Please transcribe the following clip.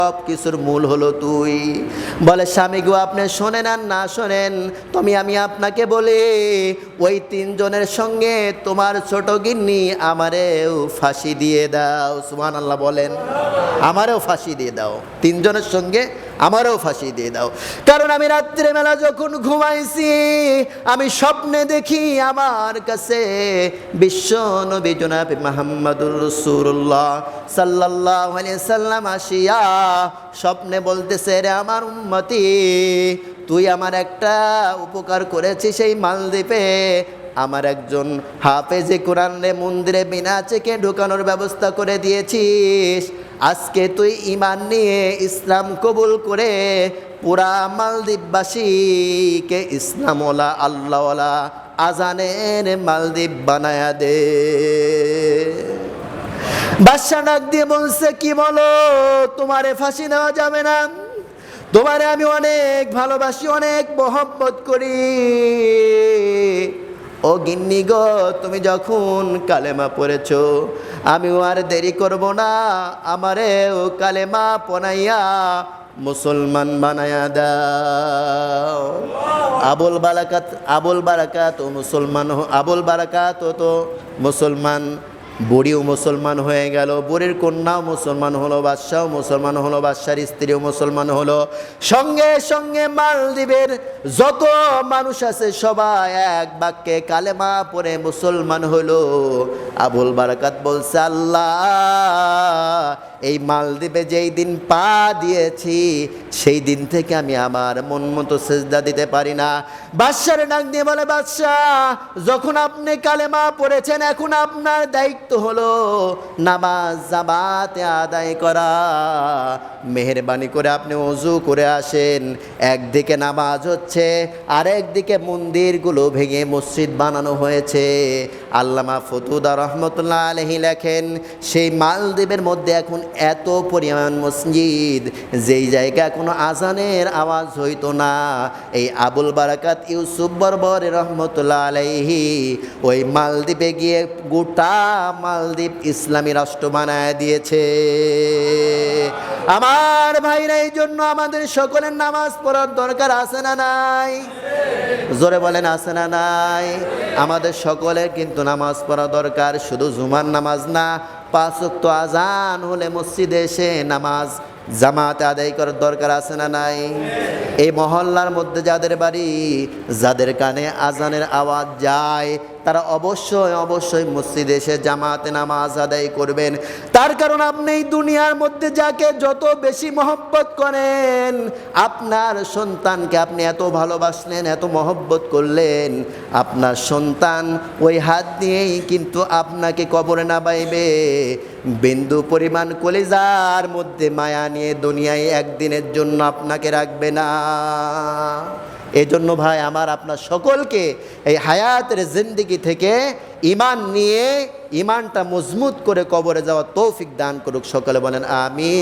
সব কিছুর মূল হলো তুই। বলে স্বামী গো আপনি শোনেন আর না শোনেন, আমি আপনাকে বলি ওই তিনজনের সঙ্গে তোমার ছোট গিন্নি আমারেও ফাঁসি দিয়ে দাও। সুবহানাল্লাহ বলেন, আমারও ফাঁসি দিয়ে দাও, তিনজনের সঙ্গে আমারও ফাঁসি দিয়ে দাও। কারণ আমি রাত্রিবেলা যখন ঘুমাইছি আমি স্বপ্নে দেখি আমার কাছে বিশ্ব নবী জনাবে মুহাম্মদুর রাসূলুল্লাহ সাল্লাল্লাহু আলাইহি সাল্লাম আসিয়া স্বপ্নে বলতেছে, রে আমার উম্মতি, তুই আমার একটা উপকার করেছিস, সেই মালদ্বীপে আমার একজন হাফেজে কোরআন রে মন্দিরে বিনা চেকে ঢোকানোর ব্যবস্থা করে দিয়েছিস। আজকে তুই ঈমান নিয়ে ইসলাম কবুল করে পুরা মালদ্বীপবাসীকে ইসলামওয়ালা আল্লাহওয়ালা আজানের মালদ্বীপ বানায়া দে। বাদশা ডাক দিয়ে বলছে, কি বলো, তোমারে ফাঁসি দেওয়া যাবে না, তোমারে আমি অনেক ভালোবাসি, অনেক মহব্বত করি। ও গিন্নি গো, তুমি যখন কালেমা পড়েছো আমিও আর দেরি করব না, আমারেও কালেমা পড়াইয়া মুসলমান বানায়া দাও। আবুল বারাকাত ও মুসলমান, আবুল বারাকাত তো মুসলমান, বুড়িও মুসলমান হয়ে গেল, বুড়ির কন্যাও মুসলমান হলো, বাদশাও মুসলমান হলো, বাদশার স্ত্রীও মুসলমান হলো। সঙ্গে সঙ্গে মালদ্বীপের যত মানুষ আছে সবাই এক বাক্যে কালেমা পড়ে মুসলমান হলো। আবুল বারাকাত বলছে, আল্লাহ এই মালদ্বীপে যেই দিন পা দিয়েছি সেই দিন থেকে আমি আমার মন মতো সেজদা দিতে পারি না। বাদশার ডাক দিয়ে বলে, বাদশাহ যখন আপনি কালেমা পড়েছেন এখন আপনার দায়িত্ব হলো নামাজ জামাতে আদায় করা। মেহেরবানি করে আপনি ওযু করে আসেন। একদিকে নামাজ হচ্ছে আর একদিকে মন্দিরগুলো ভেঙে মসজিদ বানানো হয়েছে। আল্লামা ফতুদা রহমতুল্লাহ আলাইহি লেখেন, সেই মালদ্বীপের মধ্যে এখন এত পরিমাণ মসজিদ যেই জায়গা কোনো আজানের আওয়াজ হইতো না। এই আবুল বারাকাত ইউসুফ বরবর রহমতুল্লাহ আলাইহি ওই মালদ্বীপে গিয়ে গোটা মালদ্বীপ ইসলামী রাষ্ট্র বানায় দিয়েছে। আমার ভাইরা, এই জন্য আমাদের সকলের নামাজ পড়ার দরকার আছে না নাই? জোরে বলেন, আছে না নাই? আমাদের সকলের কিন্তু নামাজ পড়া দরকার, শুধু জুমার নামাজ না, 5 ওয়াক্ত আজান হলে মসজিদে এসে নামাজ জামাতে আদায় করার দরকার আছে না নাই? এই মহল্লার মধ্যে যাদের বাড়ি, যাদের কানে আজানের আওয়াজ যায়, তারা অবশ্যই মসজিদে এসে জামাতে নামাজ আদায় করবেন। তার কারণ আপনি এই দুনিয়ার মধ্যে যাকে যত বেশি মহব্বত করেন, আপনার সন্তানকে আপনি এত ভালোবাসলেন, এত মহব্বত করলেন, আপনার সন্তান ওই হাত দিয়েই কিন্তু আপনাকে কবরে নামাইবে। বিন্দু পরিমাণ কলিজার মধ্যে মায়া নিয়ে দুনিয়ায় একদিনের জন্য আপনাকে রাখবে না। এজন্য ভাই আমার, আপনার সকলকে এই হায়াতের জিন্দেগি থেকে ঈমান নিয়ে ঈমানটা মজবুত করে কবরে যাওয়ার তৌফিক দান করুক। সকলে বলেন আমিন।